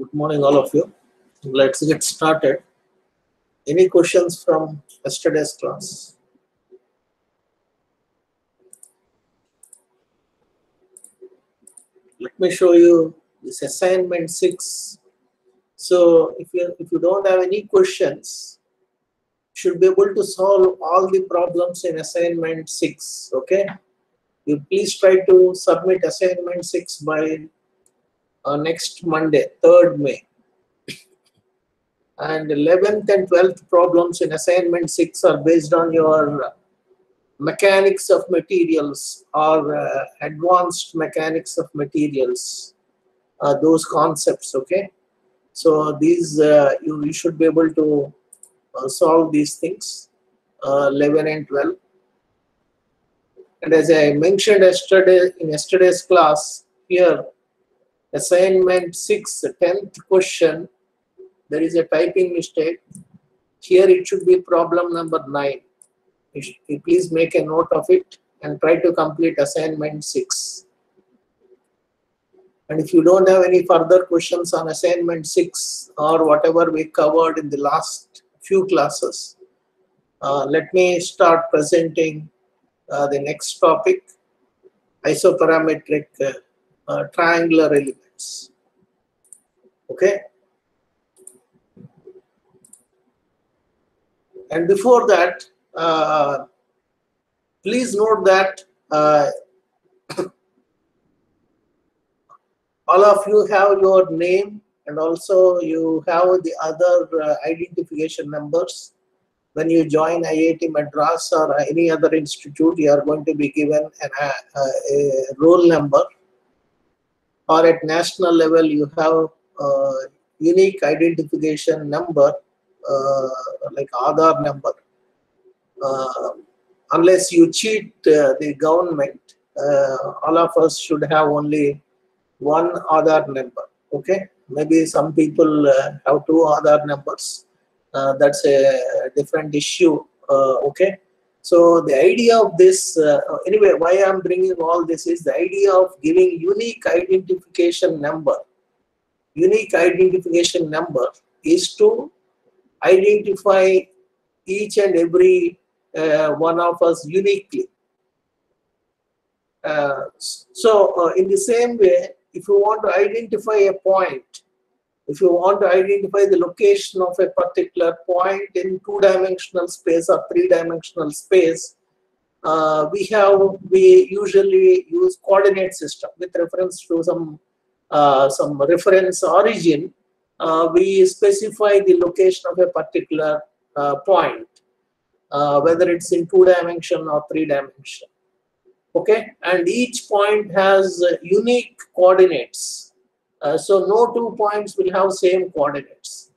Good morning, all of you. Let's get started. Any questions from yesterday's class? Let me show you this assignment 6. So if you don't have any questions, you should be able to solve all the problems in assignment 6. Okay. You please try to submit assignment 6 by next Monday, 3rd May. And 11th and 12th problems in assignment 6 are based on your mechanics of materials or advanced mechanics of materials, those concepts. Okay, so these you should be able to solve these things, 11 and 12. And as I mentioned yesterday in yesterday's class, here assignment 6, 10th question, there is a typing mistake. Here it should be problem number 9. You please make a note of it and try to complete assignment 6. And if you don't have any further questions on assignment 6 or whatever we covered in the last few classes, let me start presenting the next topic, isoparametric triangular elements. Okay. And before that, please note that all of you have your name and also you have the other identification numbers. When you join IIT Madras or any other institute, you are going to be given a roll number, or at national level you have a unique identification number like Aadhaar number. Unless you cheat the government, all of us should have only one Aadhaar number. Okay, maybe some people have 2 Aadhaar numbers. That's a different issue. Okay, so the idea of this, anyway, why I'm bringing all this is the idea of giving unique identification number. Unique identification number is to identify each and every one of us uniquely. So in the same way, if you want to identify a point, if you want to identify the location of a particular point in 2-dimensional space or 3-dimensional space, we usually use coordinate system with reference to some reference origin. We specify the location of a particular point, whether it's in 2-dimension or 3-dimension. Okay, and each point has unique coordinates. So no 2 points will have same coordinates.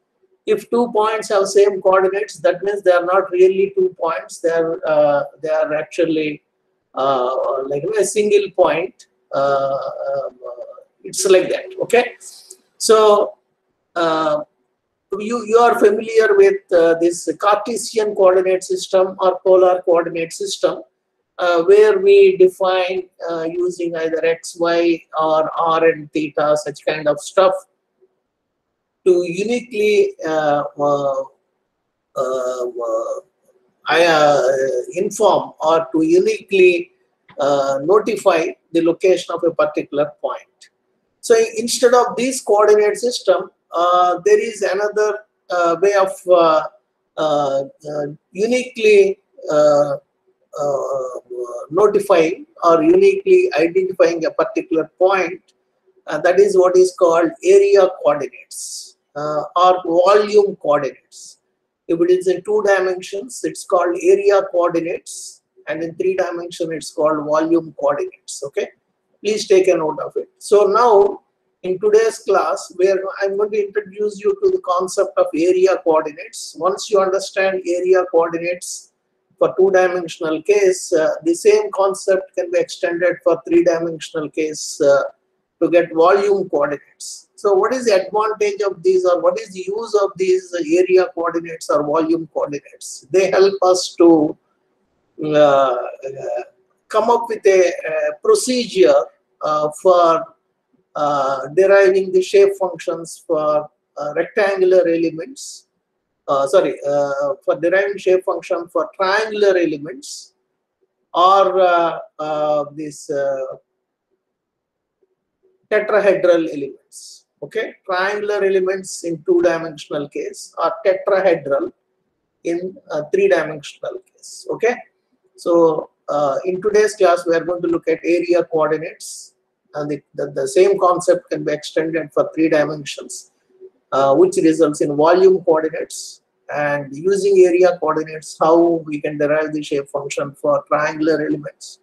If 2 points have same coordinates, that means they are not really 2 points. They are actually like a single point. It's like that. Okay, so you are familiar with this Cartesian coordinate system or polar coordinate system, where we define using either x, y, or r and theta, such kind of stuff, to uniquely inform or to uniquely notify the location of a particular point. So instead of this coordinate system, there is another way of uniquely notifying or uniquely identifying a particular point, that is what is called area coordinates or volume coordinates. If it is in 2 dimensions, it's called area coordinates, and in 3 dimensions, it's called volume coordinates. Okay, please take a note of it. So now, in today's class, where I'm going to introduce you to the concept of area coordinates. Once you understand area coordinates for 2-dimensional case, the same concept can be extended for 3-dimensional case to get volume coordinates. So what is the advantage of these, or what is the use of these area coordinates or volume coordinates? They help us to come up with a procedure for deriving the shape functions for rectangular elements. For deriving shape function for triangular elements, or this tetrahedral elements. Okay, triangular elements in two-dimensional case, or tetrahedral in three-dimensional case. Okay, so in today's class we are going to look at area coordinates, and the same concept can be extended for 3 dimensions, which results in volume coordinates. And using area coordinates, how we can derive the shape function for triangular elements,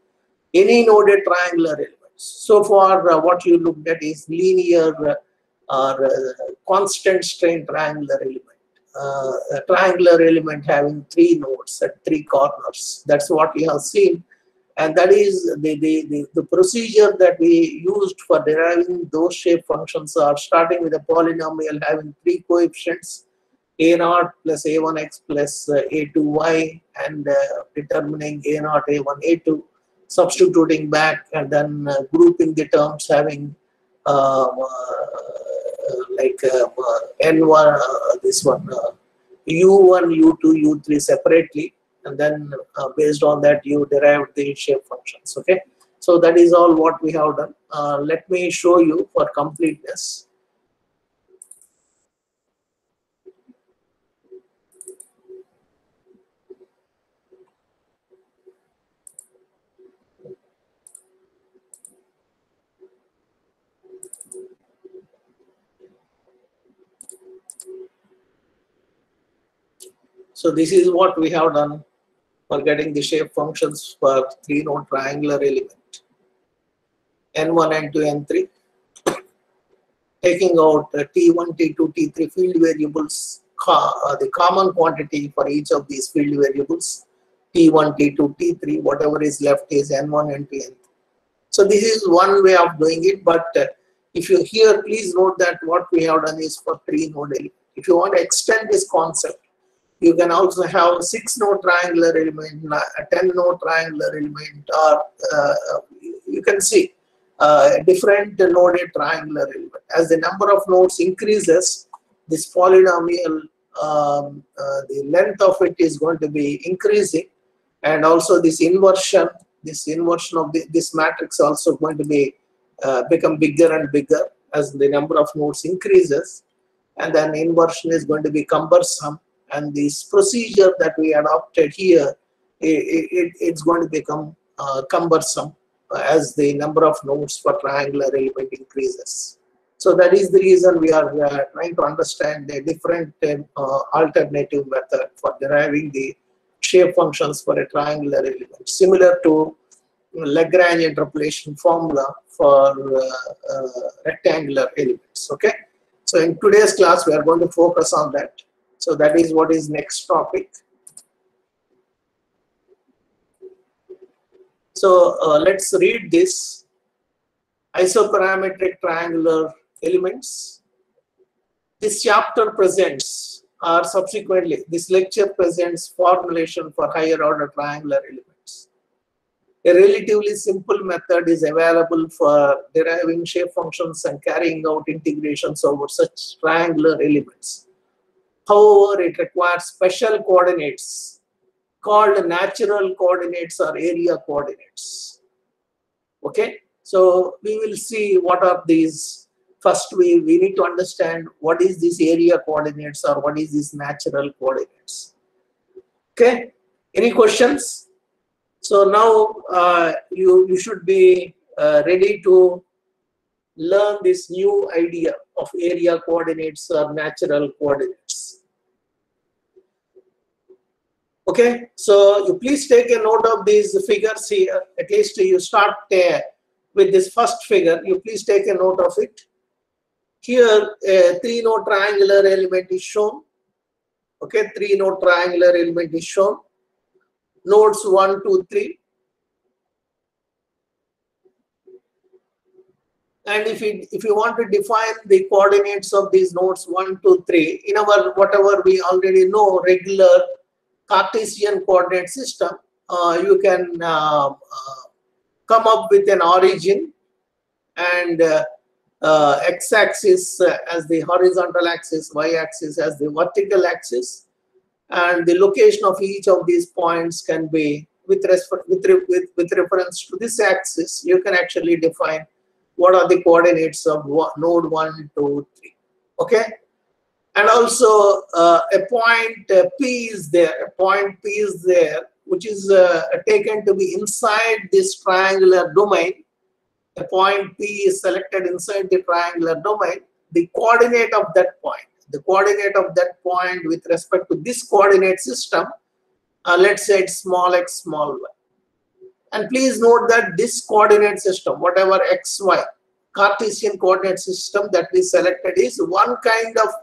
any noded triangular elements. So far, what you looked at is linear or constant strain triangular element. A triangular element having 3 nodes at 3 corners. That's what we have seen, and that is the procedure that we used for deriving those shape functions are starting with a polynomial having 3 coefficients, a0 plus a1x plus a2y, and determining a0, a1, a2, substituting back, and then grouping the terms having n1, this one, u1, u2, u3 separately, and then based on that you derive the shape functions. Okay, so that is all what we have done. Let me show you for completeness. So this is what we have done for getting the shape functions for 3-node triangular element, n1, n2, n3, taking out t1, t2, t3 field variables, the common quantity for each of these field variables, t1, t2, t3, whatever is left is n1, n2, n3. So this is one way of doing it, but if you here, please note that what we have done is for 3-node element. If you want to extend this concept, you can also have a 6-node triangular element, a 10-node triangular element, or you can see different noded triangular element. As the number of nodes increases, this polynomial, the length of it is going to be increasing, and also this inversion of this matrix also going to be become bigger and bigger as the number of nodes increases, and then inversion is going to be cumbersome. And this procedure that we adopted here, it's going to become cumbersome as the number of nodes for triangular element increases. So that is the reason we are trying to understand a different alternative method for deriving the shape functions for a triangular element, similar to Lagrange interpolation formula for rectangular elements. Okay, so in today's class we are going to focus on that. So that is what is next topic. So let's read this. Isoparametric triangular elements. This chapter presents, or subsequently this lecture presents, formulation for higher order triangular elements. A relatively simple method is available for deriving shape functions and carrying out integrations over such triangular elements. However, it requires special coordinates called natural coordinates or area coordinates. Okay, so we will see what are these. First, we need to understand what is this area coordinates or what is this natural coordinates. Okay, any questions? So now you should be ready to learn this new idea of area coordinates or natural coordinates. Okay, so you please take a note of these figures here. At least you start with this first figure. You please take a note of it. Here, a 3-node triangular element is shown. Okay, 3-node triangular element is shown. Nodes 1, 2, 3. And if you want to define the coordinates of these nodes 1, 2, 3, in our whatever we already know, regular Cartesian coordinate system, you can come up with an origin, and x-axis as the horizontal axis, y-axis as the vertical axis, and the location of each of these points can be with reference to this axis. You can actually define what are the coordinates of node 1, 2, 3. Okay, and also a point P is there. A point P is there, which is taken to be inside this triangular domain. A point P is selected inside the triangular domain. The coordinate of that point, with respect to this coordinate system, let's say it's small x, small y. And please note that this coordinate system, whatever x, y, Cartesian coordinate system that we selected is one kind of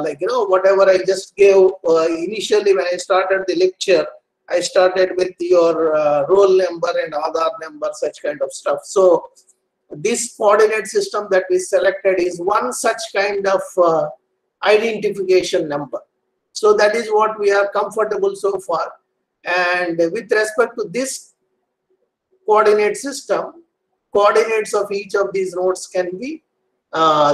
like, you know, whatever I just gave initially when I started the lecture. I started with your roll number and Aadhaar number, such kind of stuff. So this coordinate system that we selected is one such kind of identification number. So that is what we are comfortable so far. And with respect to this coordinate system, coordinates of each of these nodes can be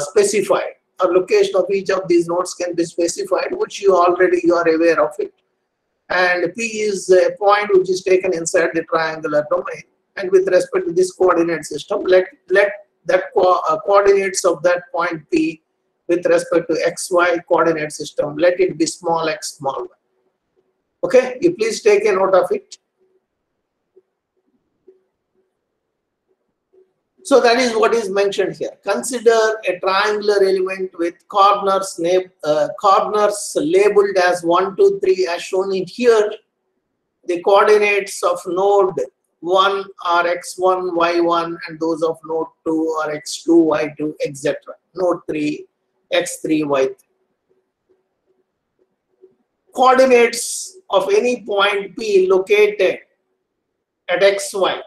specified. A location of each of these nodes can be specified, which you are aware of it. And P is a point which is taken inside the triangular domain. And with respect to this coordinate system, let that coordinates of that point P with respect to XY coordinate system, let it be small x, small y. Okay, you please take a note of it. So that is what is mentioned here. Consider a triangular element with corners labeled as 1, 2, 3 as shown in here. The coordinates of node 1 are x1, y1, and those of node 2 are x2, y2, etc. Node 3, x3, y3. Coordinates of any point P located at xy.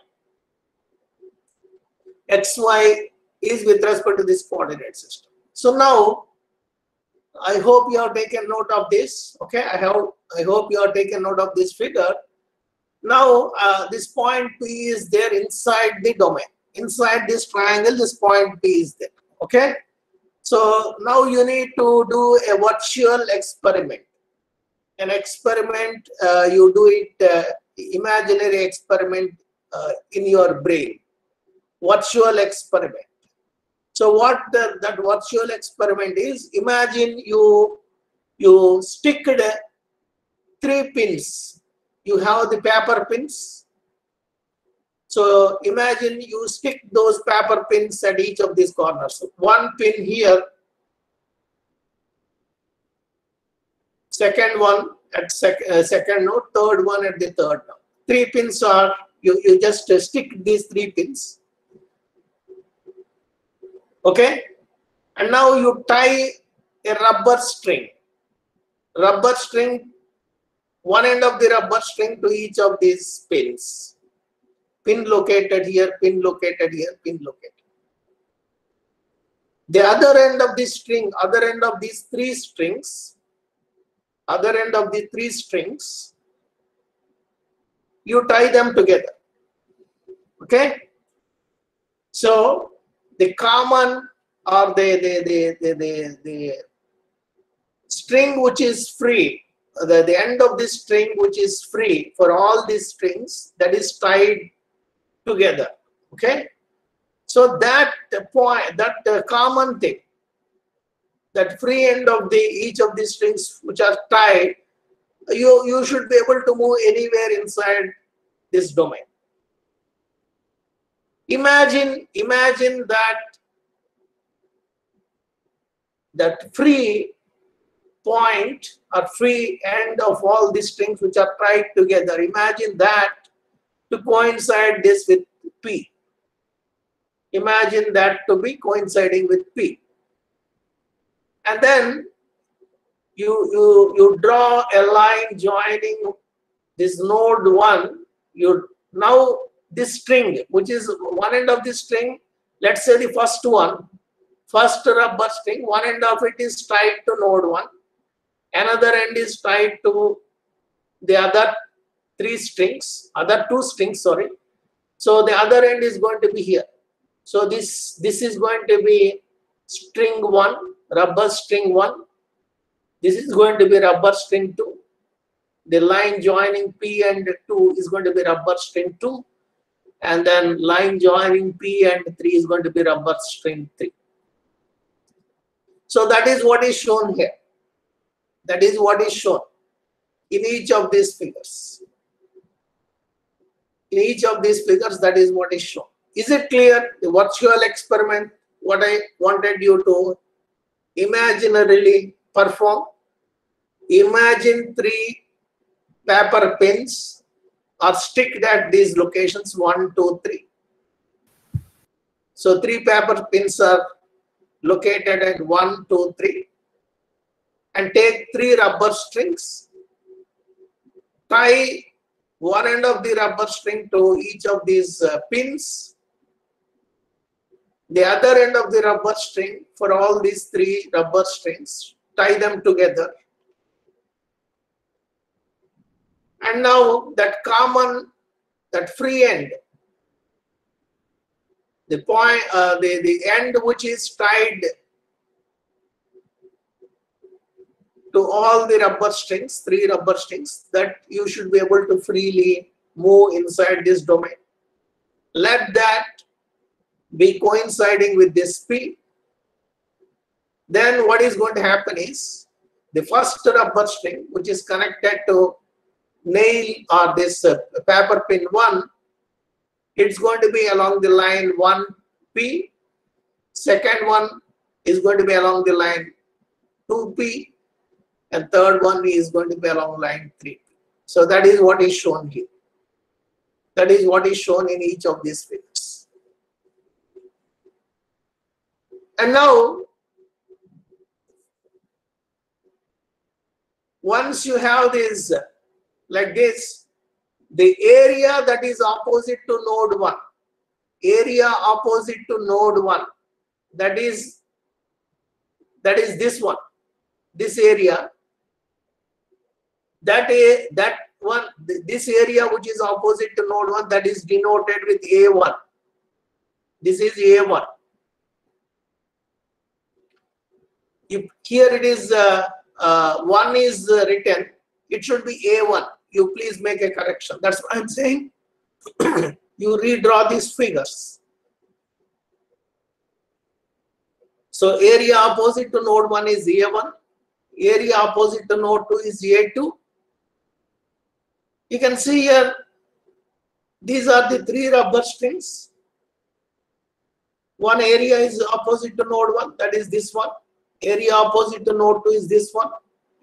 XY is with respect to this coordinate system. So now, I hope you have taken note of this. Okay, I hope you have taken note of this figure. Now, this point P is there inside the domain. Inside this triangle, this point P is there. Okay, so now you need to do a virtual experiment. An experiment, you do it, imaginary experiment in your brain. Virtual experiment. So what that virtual experiment is, imagine you stick 3 pins. You have the paper pins. So imagine you stick those paper pins at each of these corners. One pin here, second one at second node, third one at the third node. 3 pins are, you just stick these 3 pins. Okay, and now you tie a rubber string, one end of the rubber string to each of these pins. Pin located here, pin located here, pin located. The other end of this string, other end of these 3 strings, you tie them together. Okay, so the common or the string which is free, the end of this string which is free for all these strings, that is tied together. Okay, so that point, that common thing, that free end of each of these strings which are tied, you should be able to move anywhere inside this domain. Imagine that free point or free end of all these strings which are tied together. Imagine that to coincide this with P. Imagine that to be coinciding with P. And then you draw a line joining this node 1. Now this string, which is one end of this string, let's say the first rubber string, one end of it is tied to node 1, another end is tied to the other 2 strings, sorry. So the other end is going to be here. So this is going to be string 1, rubber string 1. This is going to be rubber string 2. The line joining P and 2 is going to be rubber string 2. And then line joining P and 3 is going to be rubber string 3. So that is what is shown here. That is what is shown in each of these figures. In each of these figures, that is what is shown. Is it clear? The virtual experiment, what I wanted you to imaginarily perform. Imagine 3 paper pins are sticked at these locations 1, 2, 3. So 3 paper pins are located at 1, 2, 3. And take 3 rubber strings. Tie one end of the rubber string to each of these pins. The other end of the rubber string for all these 3 rubber strings. Tie them together. And now that common, that free end, the point, the end which is tied to all the rubber strings, 3 rubber strings, that you should be able to freely move inside this domain. Let that be coinciding with this P. Then what is going to happen is the first rubber string, which is connected to nail or this paper pin 1, it's going to be along the line 1P. Second one is going to be along the line 2P. And third one is going to be along line 3P. So that is what is shown here. That is what is shown in each of these figures. And now, once you have this like this, the area that is opposite to node 1, area opposite to node 1, that is this one, this area, that one, this area which is opposite to node 1, that is denoted with A1. This is A1. If here it is 1 is written, it should be A1. You please make a correction. That's what I'm saying. You redraw these figures. So area opposite to node 1 is A1. Area opposite to node 2 is A2. You can see here, these are the 3 rubber strings. One area is opposite to node 1, that is this one. Area opposite to node 2 is this one.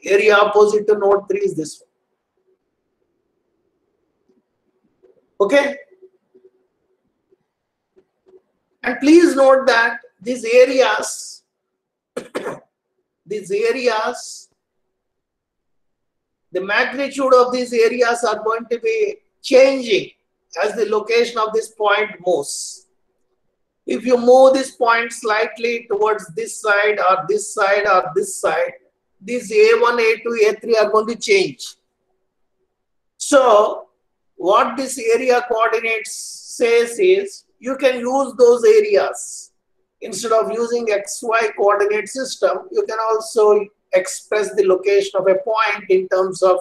Area opposite to node 3 is this one. Okay? And please note that these areas, the magnitude of these areas are going to be changing as the location of this point moves. If you move this point slightly towards this side or this side or this side, these A1, A2, A3 are going to change. So what this area coordinates says is you can use those areas. Instead of using XY coordinate system, you can also express the location of a point in terms of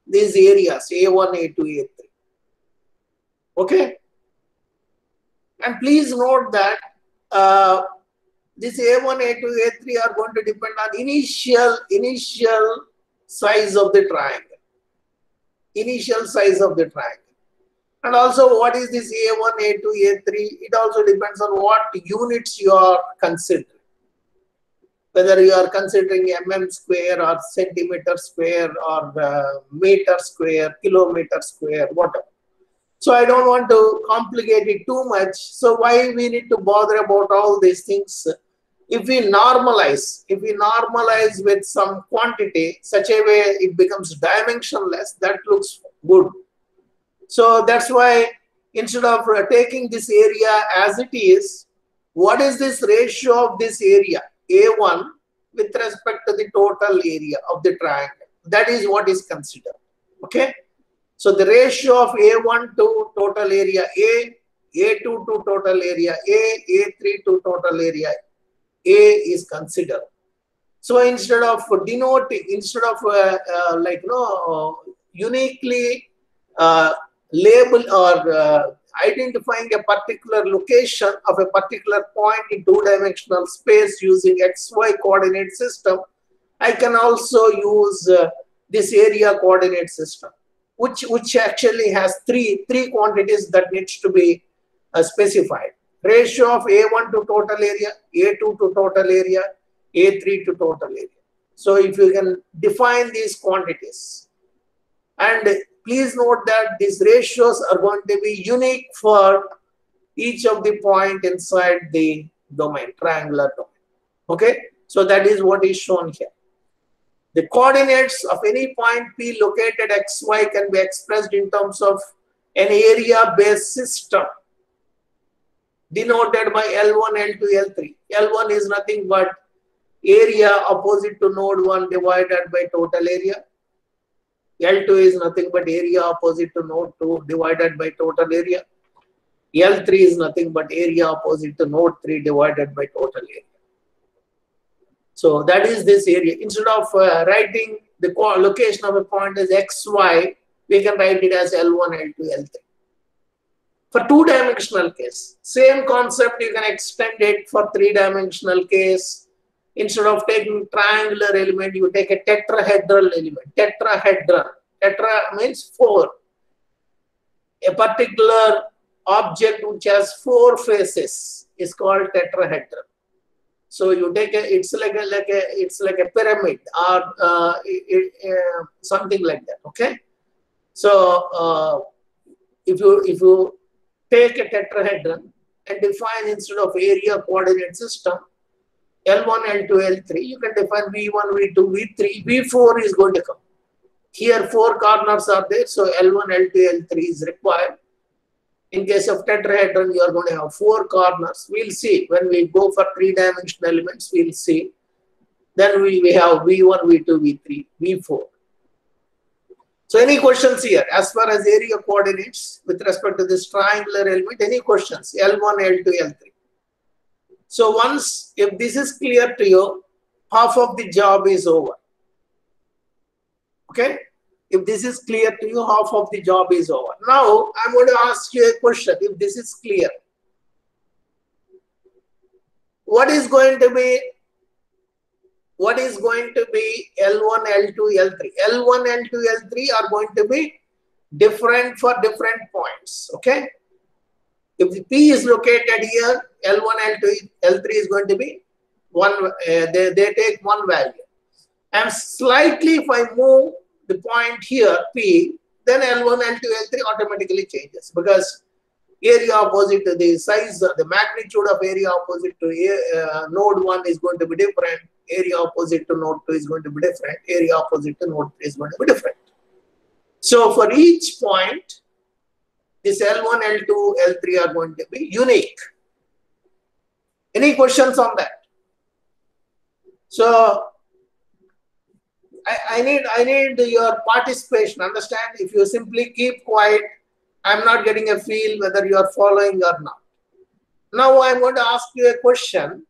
these areas, A1, A2, A3. Okay? And please note that this A1, A2, A3 are going to depend on initial size of the triangle. Initial size of the triangle. And also what is this A1, A2, A3? It also depends on what units you are considering. Whether you are considering mm square or centimeter square or meter square, kilometer square, whatever. So I don't want to complicate it too much. So why we need to bother about all these things? If we normalize with some quantity, such a way it becomes dimensionless, that looks good. So that's why instead of taking this area as it is, what is this ratio of this area, A1, with respect to the total area of the triangle? That is what is considered. Okay. So the ratio of A1 to total area A A2 to total area A, A3 to total area A is considered. So instead of denoting, instead of uniquely label or identifying a particular location of a particular point in two-dimensional space using XY coordinate system, I can also use this area coordinate system, which actually has three quantities that needs to be specified. Ratio of A1 to total area, A2 to total area, A3 to total area. So if you can define these quantities, and please note that these ratios are going to be unique for each of the point inside the domain, triangular domain. Okay, so that is what is shown here. The coordinates of any point P located XY can be expressed in terms of an area-based system denoted by L1, L2, L3. L1 is nothing but area opposite to node 1 divided by total area. L2 is nothing but area opposite to node 2 divided by total area. L3 is nothing but area opposite to node 3 divided by total area. So that is this area. Instead of writing the location of a point as XY, we can write it as L1, L2, L3. For two-dimensional case, same concept you can extend it for three-dimensional case. Instead of taking triangular element, you take a tetrahedral element. Tetrahedron. Tetra means 4. A particular object which has 4 faces is called tetrahedron. So you take it's like a pyramid or something like that. Okay. So if you take a tetrahedron and define instead of area coordinate system L1, L2, L3, you can define V1, V2, V3, V4 is going to come. Here 4 corners are there, so L1, L2, L3 is required. In case of tetrahedron, you are going to have 4 corners. We'll see when we go for 3-dimensional elements, we'll see. Then we have V1, V2, V3, V4. So any questions here as far as area coordinates with respect to this triangular element? Any questions? L1, L2, L3. So once, if this is clear to you, half of the job is over. Okay? If this is clear to you, half of the job is over. Now, I'm going to ask you a question. If this is clear, what is going to be L1, L2, L3? L1, L2, L3 are going to be different for different points. Okay? If the P is located here, L1, L2, L3 is going to be one. They take one value. And slightly, if I move the point here, P, then L1, L2, L3 automatically changes because area opposite to the size, the magnitude of area opposite to node 1 is going to be different. Area opposite to node 2 is going to be different. Area opposite to node 3 is going to be different. So for each point, this L1, L2, L3 are going to be unique. Any questions on that? So I need your participation. Understand? If you simply keep quiet, I'm not getting a feel whether you are following or not. Now I'm going to ask you a question.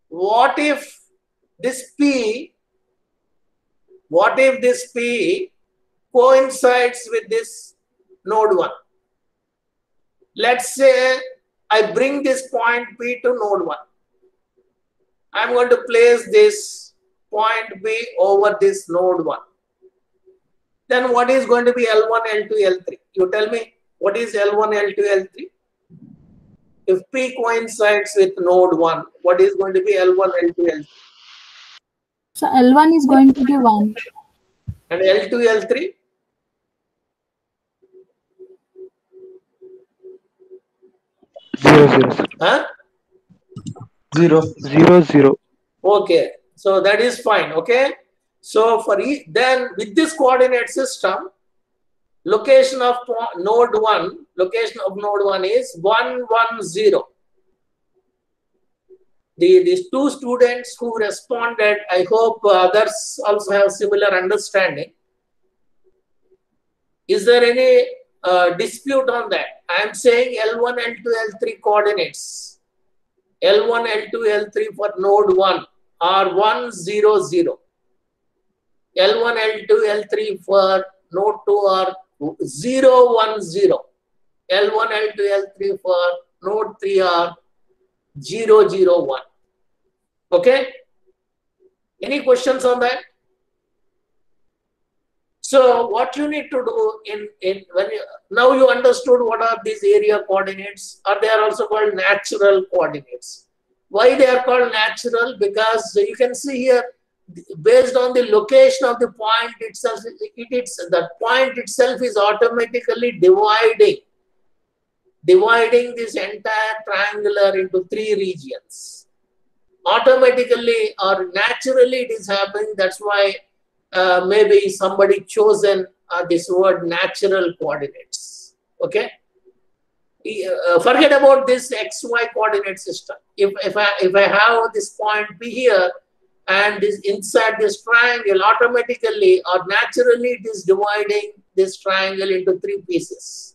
What if this P coincides with this node 1? Let's say I bring this point P to node 1. I'm going to place this point P over this node 1. Then what is going to be L1, L2, L3? You tell me, what is L1, L2, L3? If P coincides with node 1, what is going to be L1, L2, L3? So L1 is going to be 1. And L2, L3? 0, 0. Huh? 0, 0, 0. Okay, so that is fine. Okay, so for then with this coordinate system, location of node 1, location of node 1 is 1, 1, 0. These 2 students who responded, I hope others also have similar understanding. Is there any dispute on that. I am saying L1, L2, L3 coordinates. L1, L2, L3 for node 1 are 1, 0, 0. L1, L2, L3 for node 2 are 0, 1, 0. L1, L2, L3 for node 3 are 0, 0, 1. Okay? Any questions on that? So what you need to do now you understood what are these area coordinates, or they are also called natural coordinates. Why they are called natural? Because you can see here, based on the location of the point itself, the point itself is automatically dividing this entire triangular into 3 regions. Automatically or naturally it is happening. That's why maybe somebody chosen this word natural coordinates. Okay, forget about this XY coordinate system. If I have this point P here and this inside this triangle, automatically or naturally it is dividing this triangle into 3 pieces.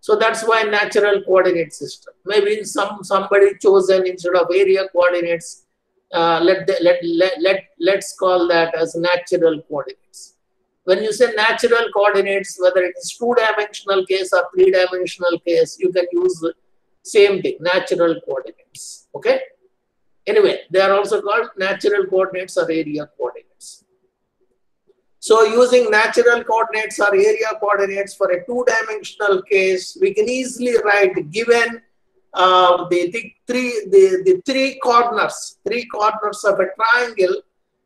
So that's why natural coordinate system. Maybe somebody chosen instead of area coordinates. Let's call that as natural coordinates. When you say natural coordinates, whether it is 2-dimensional case or 3-dimensional case, you can use the same thing, natural coordinates. Okay. Anyway, they are also called natural coordinates or area coordinates. So using natural coordinates or area coordinates for a 2-dimensional case, we can easily write, given the three corners of a triangle,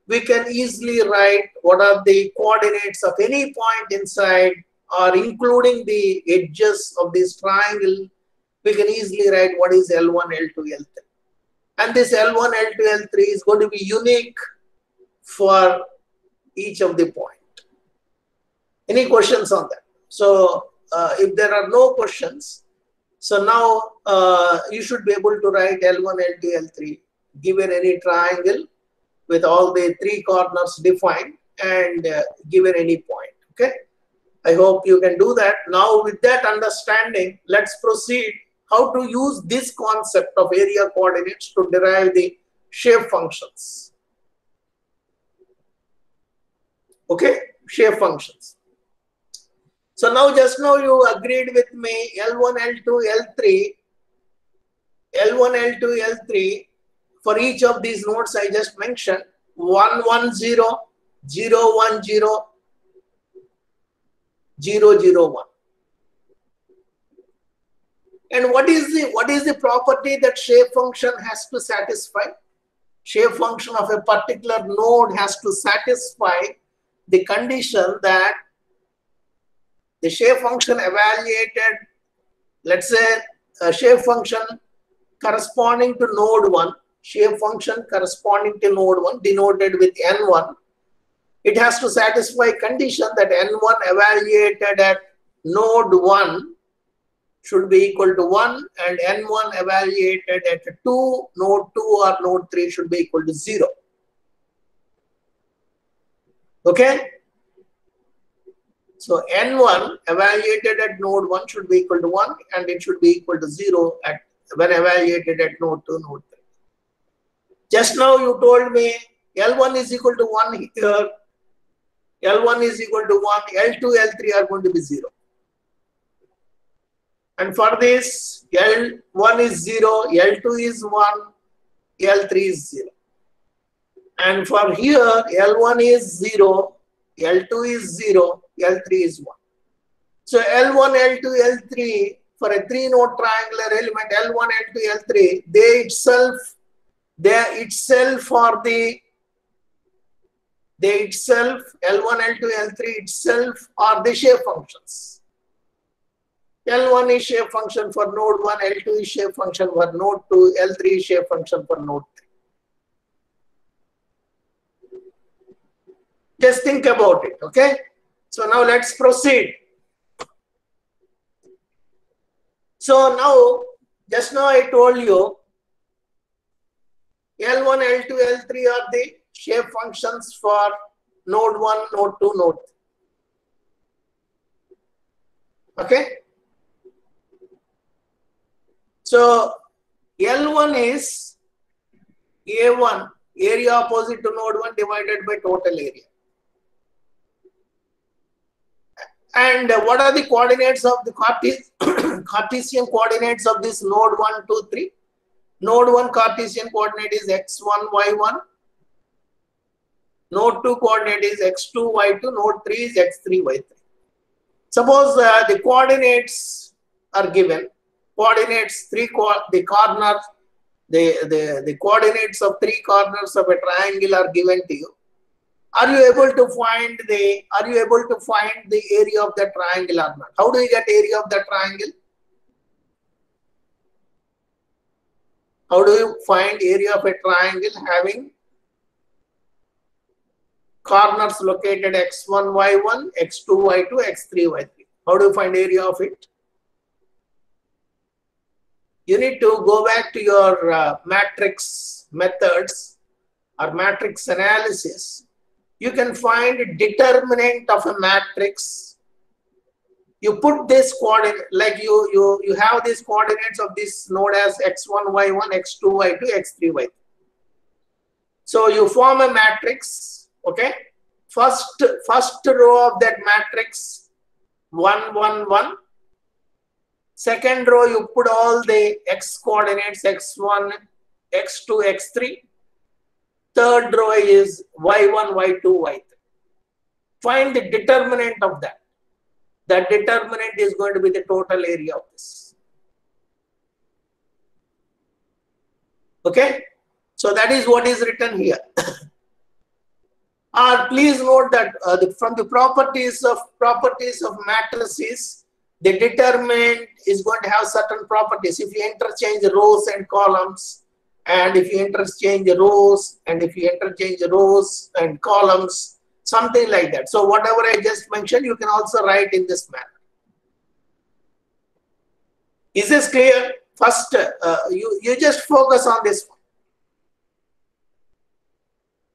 we can easily write what are the coordinates of any point inside, or including the edges of this triangle. We can easily write what is L1, L2, L3. And this L1, L2, L3 is going to be unique for each of the point. Any questions on that? So if there are no questions, so now you should be able to write L1, L2, L3 given any triangle with all the 3 corners defined and given any point. Okay, I hope you can do that. Now with that understanding, let's proceed how to use this concept of area coordinates to derive the shape functions. Okay, shape functions. So now just now you agreed with me L1, L2, L3 for each of these nodes I just mentioned, 1, 1, 0, 0, 1, 0, 0, 0, 1. And what is the property that shape function has to satisfy? Shape function of a particular node has to satisfy the condition that the shape function evaluated, let's say a shape function corresponding to node 1, shape function corresponding to node 1 denoted with n1, it has to satisfy condition that n1 evaluated at node 1 should be equal to 1 and n1 evaluated at 2, node 2 or node 3 should be equal to 0. Okay? So n1 evaluated at node 1 should be equal to 1 and it should be equal to 0 when evaluated at node 2, node 3. Just now you told me L1 is equal to 1 here, L1 is equal to 1, L2, L3 are going to be 0. And for this, L1 is 0, L2 is 1, L3 is 0. And for here, L1 is 0, L2 is 0, L3 is 1. So L1, L2, L3 for a 3-node triangular element, L1, L2, L3, they itself L1, L2, L3 itself are the shape functions. L1 is shape function for node 1, L2 is shape function for node 2, L3 is shape function for node 3. Just think about it, okay? So now let's proceed. So now, just now I told you, L1, L2, L3 are the shape functions for node 1, node 2, node 3. Okay. So L1 is A1, area opposite to node 1 divided by total area. And what are the coordinates of the Cartesian coordinates of this node 1, 2, 3? Node 1 Cartesian coordinate is x1, y1. Node 2 coordinate is x2, y2. Node 3 is x3, y3. Suppose the coordinates are given. Coordinates, the corners, the coordinates of 3 corners of a triangle are given to you. Are you able to find the area of the triangle or not? How do you get area of the triangle? How do you find area of a triangle having corners located x1, y1, x2, y2, x3, y3? How do you find area of it? You need to go back to your matrix methods or matrix analysis. You can find determinant of a matrix. You put this coordinate, like you have these coordinates of this node as x1, y1, x2, y2, x3, y3. So you form a matrix, okay? First row of that matrix, 1, 1, 1. Second row, you put all the x coordinates, x1, x2, x3. Third row is y1, y2, y3. Find the determinant of that. That determinant is going to be the total area of this. Okay? So that is what is written here. Please note that from the properties of matrices, the determinant is going to have certain properties. If you interchange rows and columns, and if you interchange rows, and if you interchange rows and columns, something like that. So whatever I just mentioned, you can also write in this manner. Is this clear? First, you just focus on this one.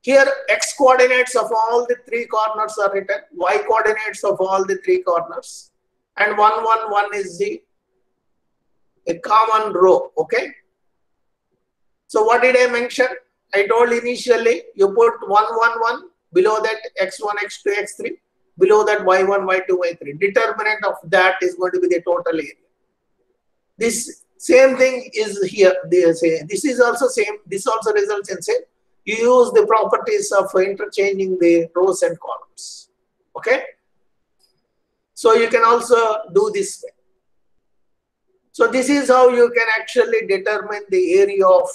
Here, x coordinates of all the 3 corners are written, y coordinates of all the 3 corners, and 1, 1, 1 is a common row. Okay. So what did I mention? I told initially you put 1, 1, 1, below that x1, x2, x3, below that y1, y2, y3. Determinant of that is going to be the total area. This same thing is here. This is also same. This also results in same. You use the properties of interchanging the rows and columns. Okay. So you can also do this way. So this is how you can actually determine the area of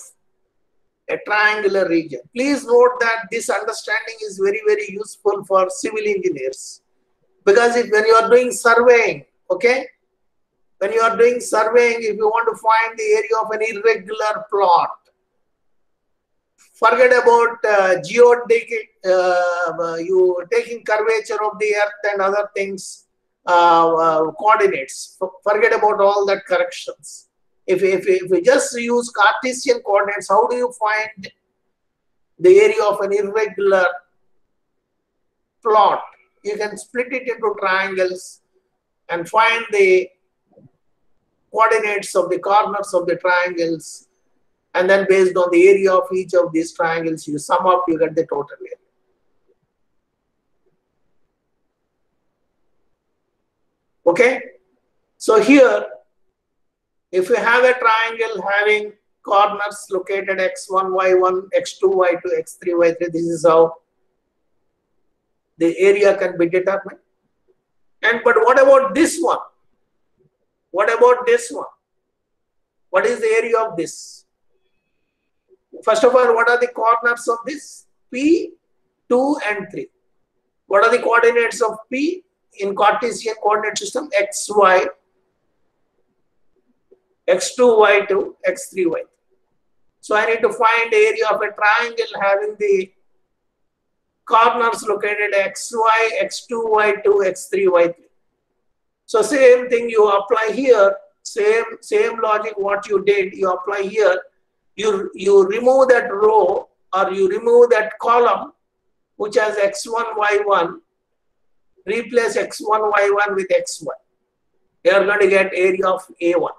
a triangular region. Please note that this understanding is very, very useful for civil engineers, because when you are doing surveying, okay, when you are doing surveying, if you want to find the area of an irregular plot, forget about geodetic, you taking curvature of the earth and other things, coordinates. Forget about all that corrections. If we just use Cartesian coordinates, how do you find the area of an irregular plot? You can split it into triangles and find the coordinates of the corners of the triangles, and then based on the area of each of these triangles, you sum up, you get the total area. Okay? So here, if you have a triangle having corners located x1, y1, x2, y2, x3, y3, this is how the area can be determined. But what about this one? What about this one? What is the area of this? First of all, what are the corners of this? P, 2 and 3. What are the coordinates of P in Cartesian coordinate system? X, y, x2, y2, x3, y3. So I need to find the area of a triangle having the corners located xy, x2, y2, x3, y3. So same thing you apply here, same logic what you did, you apply here. You remove that row or you remove that column which has x1, y1, replace x1, y1 with xy. you are going to get area of A1.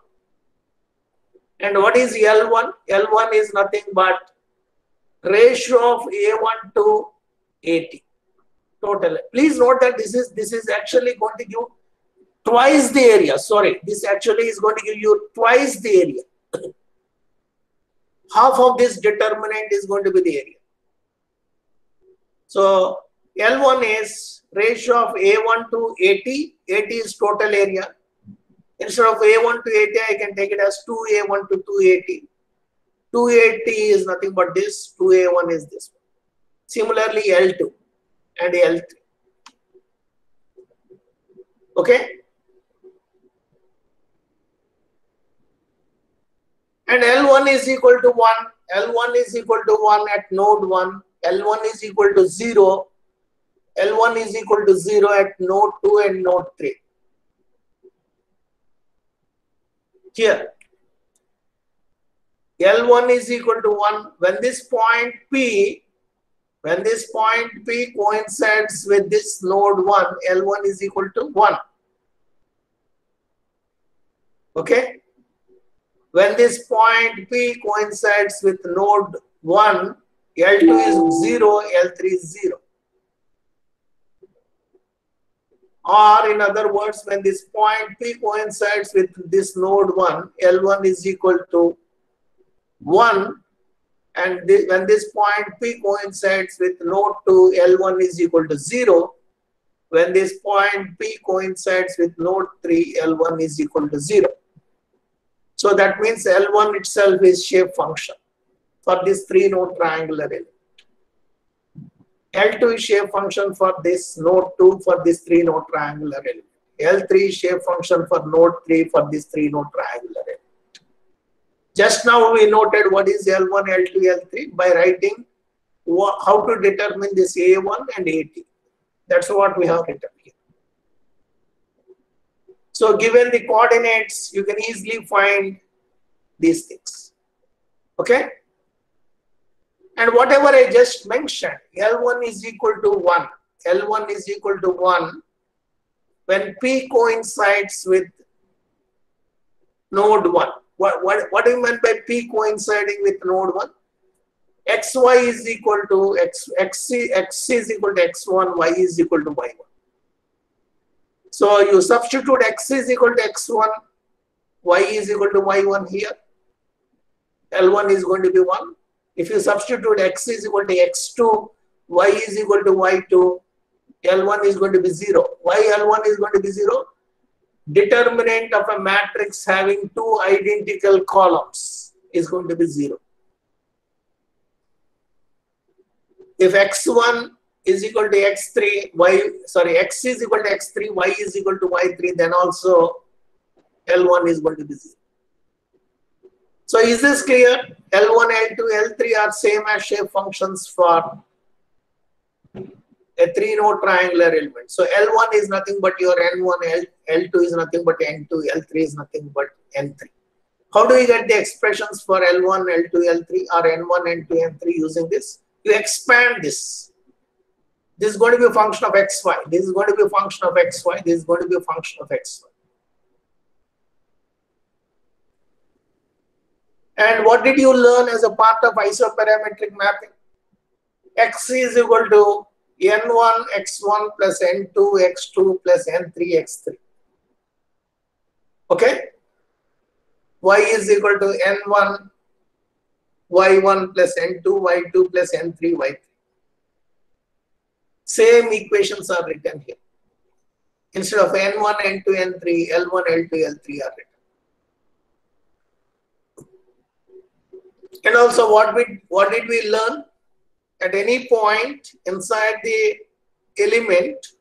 And what is L1? L1 is nothing but ratio of A1 to AT total. Please note that this is actually going to give twice the area. Sorry, this actually is going to give you twice the area. Half of this determinant is going to be the area. So L1 is ratio of A1 to AT. AT is total area. Instead of A1 to AT, I can take it as 2A1 to 2AT. 2AT is nothing but this. 2A1 is this one. Similarly, L2 and L3. Okay? And L1 is equal to 1. L1 is equal to 1 at node 1. L1 is equal to 0. L1 is equal to 0 at node 2 and node 3. Here, L1 is equal to 1 when this point P coincides with this node 1, L1 is equal to 1. Okay? When this point P coincides with node 1, L2 is 0, L3 is 0. Or in other words, when this point P coincides with this node 1, L1 is equal to 1. And when this point P coincides with node 2, L1 is equal to 0. When this point P coincides with node 3, L1 is equal to 0. So that means L1 itself is shape function for this 3-node triangular element. L2 is shape function for this node 2 for this 3-node triangular element. L3 is shape function for node 3 for this 3-node triangular element. Just now we noted what is L1, L2, L3 by writing how to determine this A1 and AT. That's what we have written here. So given the coordinates, you can easily find these things. Okay? And whatever I just mentioned, L1 is equal to 1. L1 is equal to 1 when P coincides with node 1. What do you mean by P coinciding with node 1? XY is equal to X is equal to X1, Y is equal to Y1. So you substitute X is equal to X1, Y is equal to Y1 here. L1 is going to be 1. If you substitute X is equal to X2, Y is equal to Y2, L1 is going to be 0. Why L1 is going to be 0? Determinant of a matrix having two identical columns is going to be 0. If X1 is equal to X3, X is equal to X3, Y is equal to Y3, then also L1 is going to be 0. So is this clear? L1, L2, L3 are same as shape functions for a 3-node triangular element. So L1 is nothing but your N1, L2 is nothing but N2, L3 is nothing but N3. How do you get the expressions for L1, L2, L3 or N1, N2, N3 using this? You expand this. This is going to be a function of xy. This is going to be a function of xy. This is going to be a function of xy. And what did you learn as a part of isoparametric mapping? X is equal to N1 x1 plus N2 x2 plus N3 x3. Okay? Y is equal to N1 y1 plus N2 y2 plus N3 y3. Same equations are written here. Instead of N1, N2, N3, L1, L2, L3 are written. And also what did we learn? At any point inside the element,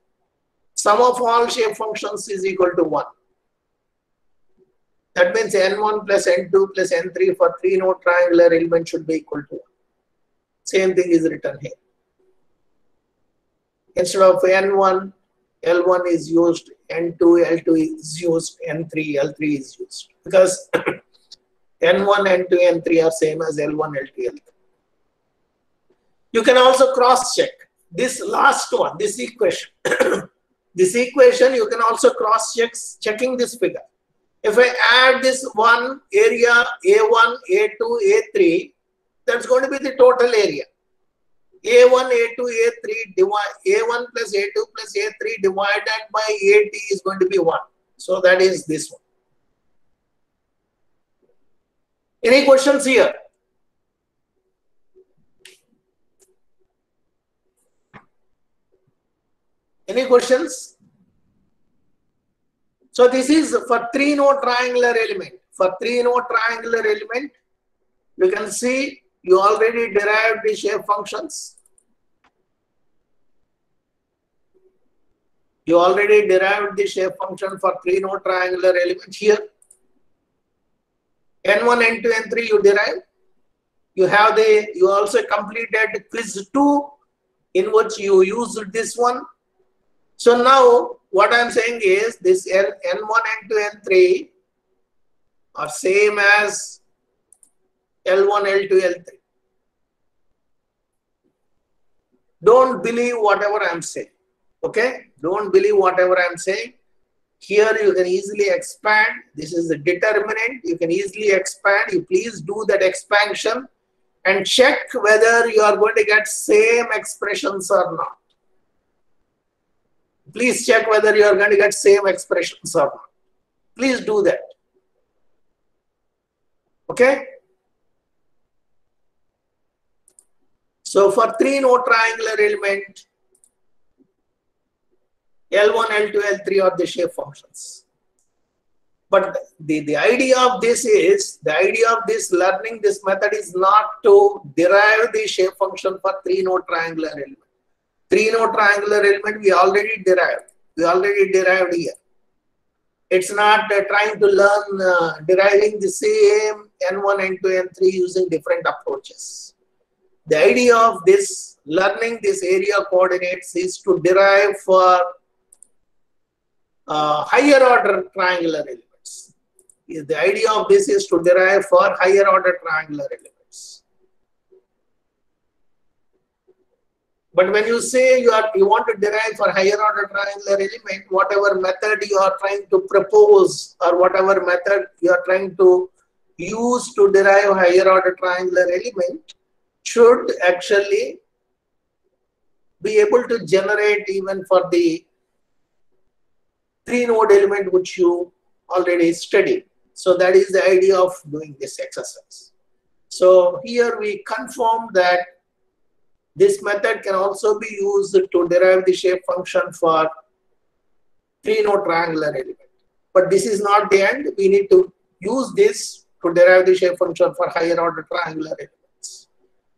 sum of all shape functions is equal to 1. That means N1 plus N2 plus N3 for 3-node triangular element should be equal to 1. Same thing is written here. Instead of N1, L1 is used, N2, L2 is used, N3, L3 is used. Because N1, N2, N3 are same as L1, L2, L3. You can also cross check this last one, this equation. This equation you can also cross checking this figure. If I add this one area A1, A2, A3, that's going to be the total area. A1, A2, A3 divide A1 plus A2 plus A3 divided by AT is going to be 1. So that is this one. Any questions here? Any questions? So this is for 3-node triangular element. For 3-node triangular element, you can see you already derived the shape functions. You already derived the shape function for 3-node triangular element here. N1, N2, N3 you derived. You also completed quiz 2 in which you used this one. So now what I am saying is this N1, N2, N3 are same as L1, L2, L3. Don't believe whatever I am saying. Okay? Don't believe whatever I am saying. Here you can easily expand. This is the determinant. You can easily expand. You please do that expansion and check whether you are going to get same expressions or not. Please check whether you are going to get same expressions or not. Please do that. Okay? So for 3-node triangular element, L1, L2, L3 are the shape functions. But the idea of this is, learning this method is not to derive the shape function for 3-node triangular element. 3-node triangular element we already derived. We already derived here. It's not trying to learn deriving the same N1, N2, N3 using different approaches. The idea of this, learning this area coordinates, is to derive for higher order triangular elements. The idea of this is to derive for higher order triangular elements. But when you say you want to derive for higher order triangular element, whatever method you are trying to propose or whatever method you are trying to use to derive higher order triangular element should actually be able to generate even for the 3-node element which you already studied. So that is the idea of doing this exercise. So here we confirm that this method can also be used to derive the shape function for 3-node triangular element. But this is not the end. We need to use this to derive the shape function for higher order triangular elements.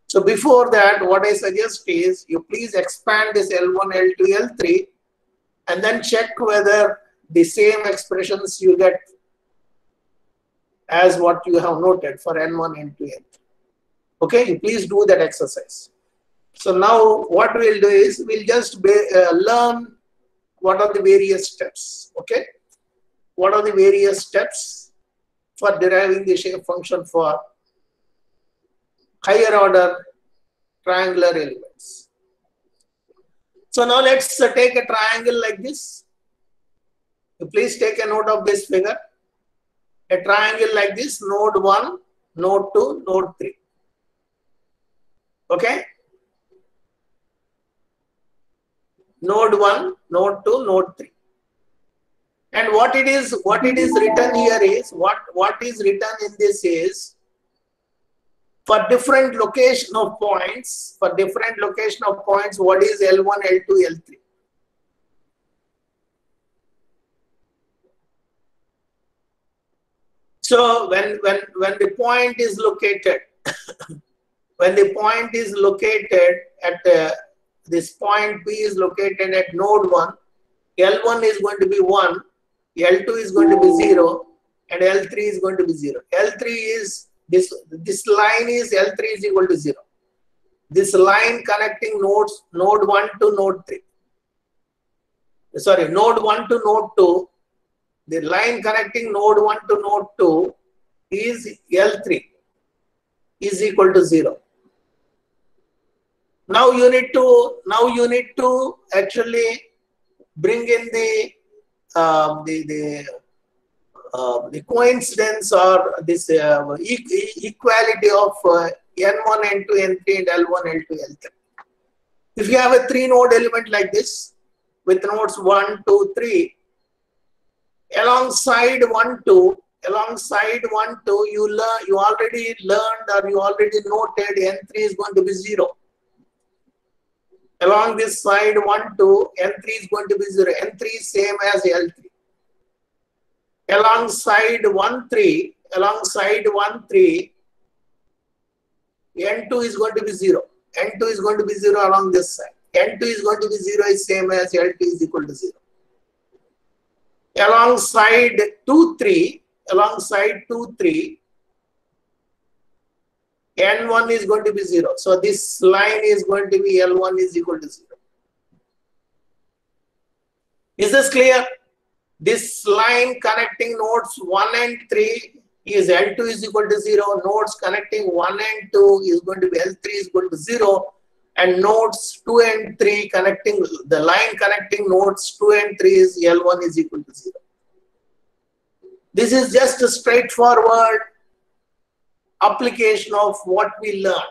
So before that, what I suggest is you please expand this L1, L2, L3 and then check whether the same expressions you get as what you have noted for N1, N2, N3. Okay, you please do that exercise. So now what we'll do is we'll just learn what are the various steps. Okay, what are the various steps for deriving the shape function for higher order triangular elements. So now let's take a triangle like this. Please take a note of this figure. A triangle like this, node 1, node 2, node 3. Okay? Node 1, node 2, node 3. And what it is written here is, what is written in this is, for different location of points, what is L1, L2, L3? So when the point is located, when the point is located at this point P is located at node 1, L1 is going to be 1, L2 is going to be 0, and L3 is going to be 0. L3 is this line is L3 is equal to 0. This line connecting nodes, node 1 to node 3. Sorry, node 1 to node 2. The line connecting node 1 to node 2 is L3 is equal to 0. Now you need to actually bring in the coincidence or this equality of N1, N2, N3 and L1, L2, L3. If you have a 3-node element like this with nodes 1, 2, 3, alongside 1, 2, you already learned or you already noted N3 is going to be 0. Along this side 1, 2, N3 is going to be 0. N3 is same as L3. Alongside 1, 3, N2 is going to be 0. N2 is going to be 0 along this side. N2 is going to be 0 is same as L2 is equal to 0. Alongside 2, 3, N1 is going to be 0. So this line is going to be L1 is equal to 0. Is this clear? This line connecting nodes 1 and 3 is L2 is equal to 0. Nodes connecting 1 and 2 is going to be L3 is equal to 0. And nodes 2 and 3 connecting, the line connecting nodes 2 and 3 is L1 is equal to 0. This is just a straightforward application of what we learn.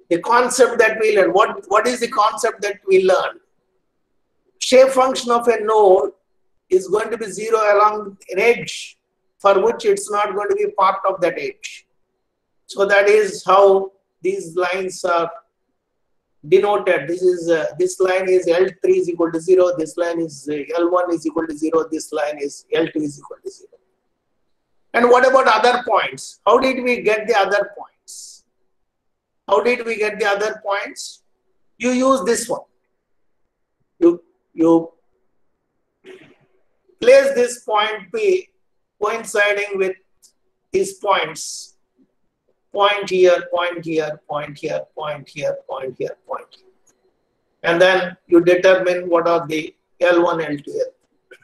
The concept that we learn. What is the concept that we learn? Shape function of a node is going to be 0 along an edge for which it's not going to be part of that edge. So that is how these lines are denoted. This line is L3 is equal to 0. This line is L1 is equal to 0. This line is L2 is equal to 0. And what about other points? How did we get the other points? You use this one. You place this point P coinciding with these points. Point here, point here, point here, point here, point here, point here. And then you determine what are the L1, L2, L3.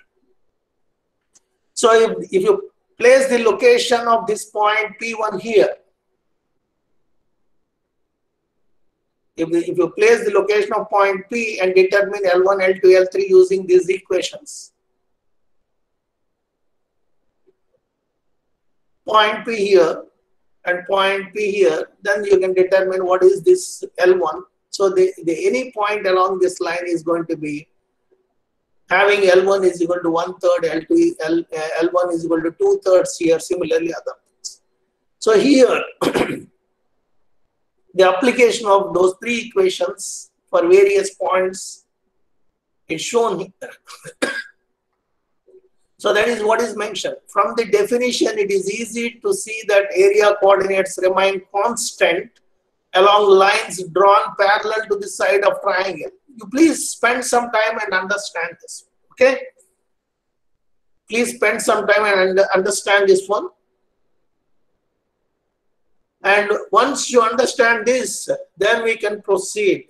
So if you place the location of this point P1 here, if you place the location of point P and determine L1, L2, L3 using these equations, point P here and point P here, then you can determine what is this L1. So any point along this line is going to be having L1 is equal to 1/3, L1 is equal to 2/3 here, similarly other things. So here, the application of those 3 equations for various points is shown here. So that is what is mentioned. From the definition, it is easy to see that area coordinates remain constant along lines drawn parallel to the side of triangle. You please spend some time and understand this. Okay? Please spend some time and understand this one. And once you understand this, then we can proceed.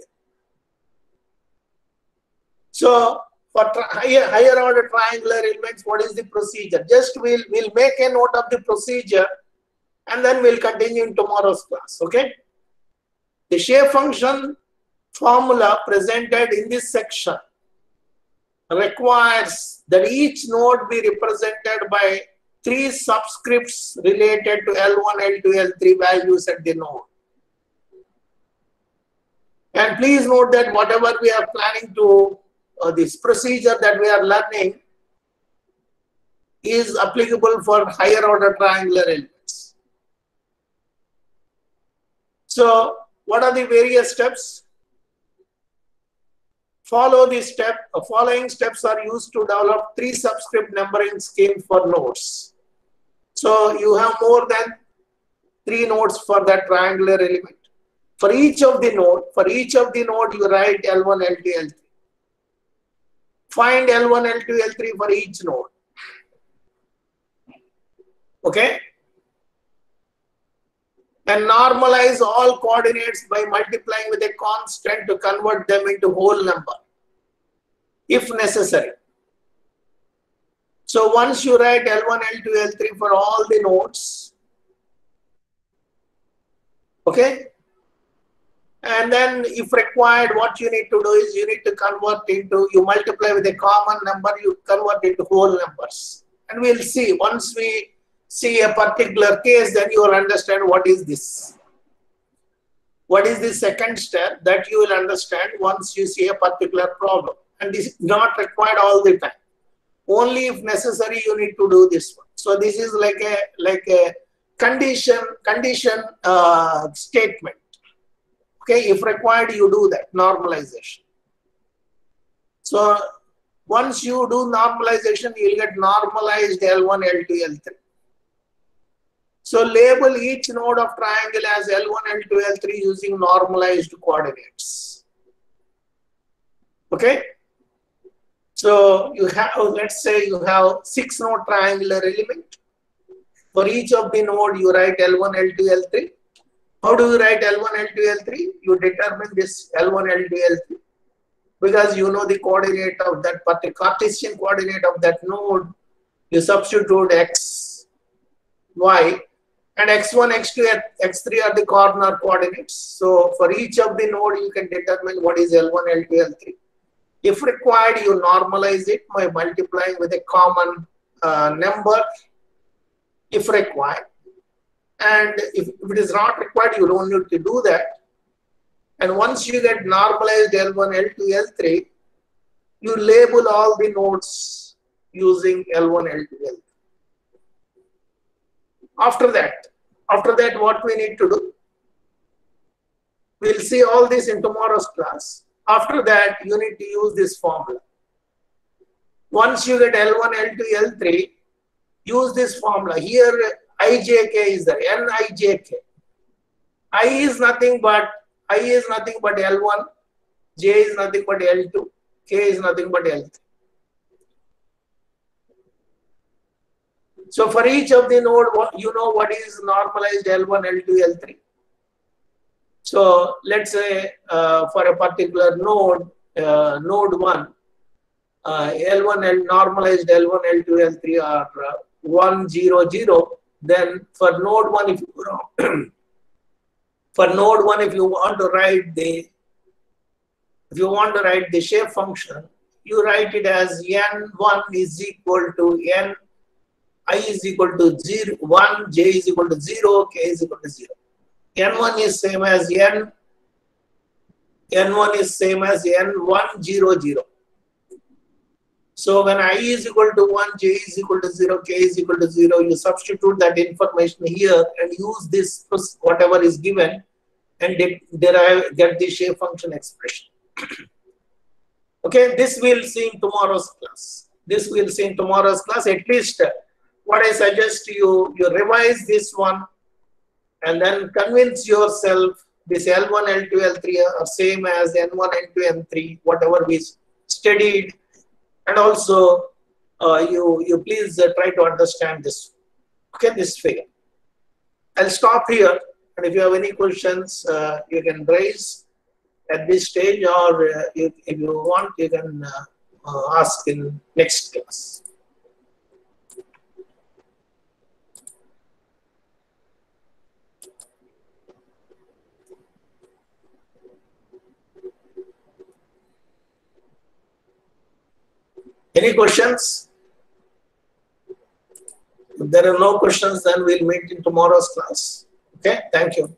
So for higher order triangular elements, what is the procedure? Just we'll make a note of the procedure and then we'll continue in tomorrow's class. Okay? The shape function formula presented in this section requires that each node be represented by 3 subscripts related to L1, L2, L3 values at the node. And please note that whatever we are planning to, this procedure that we are learning is applicable for higher order triangular elements. So, what are the various steps? Following steps are used to develop 3 subscript numbering scheme for nodes. So you have more than 3 nodes for that triangular element. For each of the node, you write L1, L2, L3. Find L1, L2, L3 for each node. Okay? And normalize all coordinates by multiplying with a constant to convert them into whole number, if necessary. So once you write L1, L2, L3 for all the nodes, okay, And then if required, what you need to do is you need to convert into, you multiply with a common number, you convert into whole numbers. And we'll see, once we see a particular case, then you will understand what is this. What is the second step that you will understand once you see a particular problem. And this is not required all the time. Only if necessary, you need to do this one. So this is like a condition statement. Okay, if required, you do that normalization. So once you do normalization, you will get normalized L1, L2, L3. So label each node of triangle as L1, L2, L3 using normalized coordinates. Okay. So you have, let's say you have 6 node triangular element. For each of the node, you write L1, L2, L3. How do you write L1, L2, L3? You determine this L1, L2, L3 because you know the coordinate of that particular Cartesian coordinate of that node. You substitute x, y, and x1, x2, x3 are the corner coordinates. So for each of the node, you can determine what is L1, L2, L3. If required, you normalize it by multiplying with a common number if required. And if it is not required, you don't need to do that. And once you get normalized L1, L2, L3, you label all the nodes using L1, L2, L3. After that, what we need to do? We'll see all this in tomorrow's class. After that, you need to use this formula. Once you get L1, L2, L3, use this formula. Here, ijk is there, nijk. I is nothing but L1, j is nothing but L2, k is nothing but L3. So for each of the node, you know what is normalized L1, L2, L3. So let's say for a particular node, node 1, L1, normalized L1, L2, L3 are 1, 0, 0. Then for node 1, if you for node 1, if you want to write the shape function, you write it as n1 is equal to n, I is equal to 0, 1, j is equal to 0, k is equal to 0. N1 is same as N1 is same as N1, 0, 0. So when I is equal to 1, j is equal to 0, k is equal to 0, you substitute that information here and use this whatever is given and get the shape function expression. Okay, this we'll see in tomorrow's class. At least what I suggest you revise this one and then convince yourself this L1, L2, L3 are same as N1, N2, N3, whatever we studied. And also, you please try to understand this. Okay, this figure. I'll stop here. And if you have any questions, you can raise at this stage, or if you want, you can ask in next class. Any questions? If there are no questions, then we'll meet in tomorrow's class. Okay, thank you.